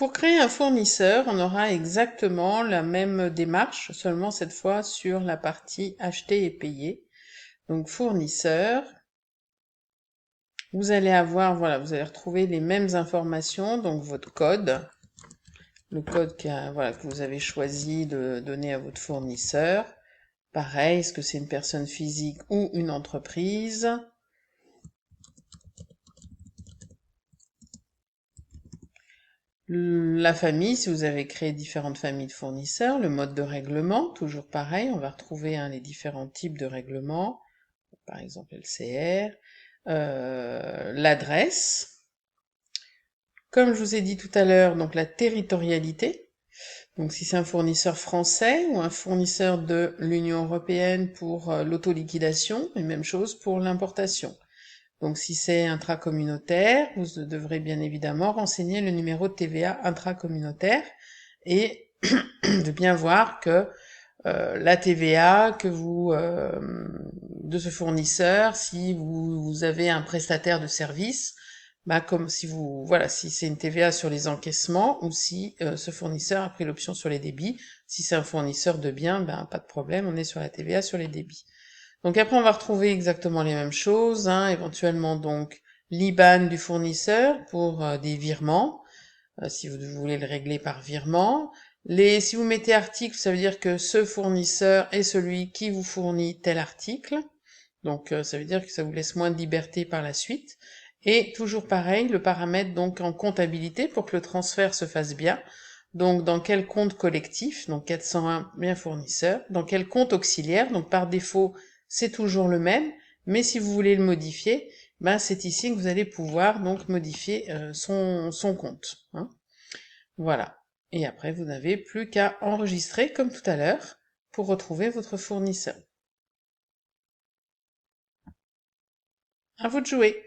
Pour créer un fournisseur, on aura exactement la même démarche, seulement cette fois sur la partie acheter et payer. Donc fournisseur, vous allez avoir, voilà, vous allez retrouver les mêmes informations, donc votre code, le code voilà, que vous avez choisi de donner à votre fournisseur. Pareil, est-ce que c'est une personne physique ou une entreprise? La famille, si vous avez créé différentes familles de fournisseurs, le mode de règlement, toujours pareil, on va retrouver les différents types de règlements, par exemple LCR, l'adresse, comme je vous ai dit tout à l'heure, donc la territorialité, donc si c'est un fournisseur français ou un fournisseur de l'Union européenne pour l'autoliquidation, et même chose pour l'importation. Donc si c'est intracommunautaire, vous devrez bien évidemment renseigner le numéro de TVA intracommunautaire et de bien voir que la TVA que de ce fournisseur, si vous avez un prestataire de service, bah comme si voilà, si c'est une TVA sur les encaissements ou si ce fournisseur a pris l'option sur les débits. Si c'est un fournisseur de biens, ben pas de problème, on est sur la TVA sur les débits. Donc après, on va retrouver exactement les mêmes choses, hein, éventuellement donc l'IBAN du fournisseur pour des virements, si vous voulez le régler par virement. Si vous mettez article, ça veut dire que ce fournisseur est celui qui vous fournit tel article. Donc ça veut dire que ça vous laisse moins de liberté par la suite. Et toujours pareil, le paramètre donc en comptabilité pour que le transfert se fasse bien. Donc dans quel compte collectif, donc 401 bien fournisseur, dans quel compte auxiliaire, donc par défaut c'est toujours le même, mais si vous voulez le modifier, ben c'est ici que vous allez pouvoir donc modifier son compte. Hein. Voilà. Et après vous n'avez plus qu'à enregistrer comme tout à l'heure pour retrouver votre fournisseur. À vous de jouer.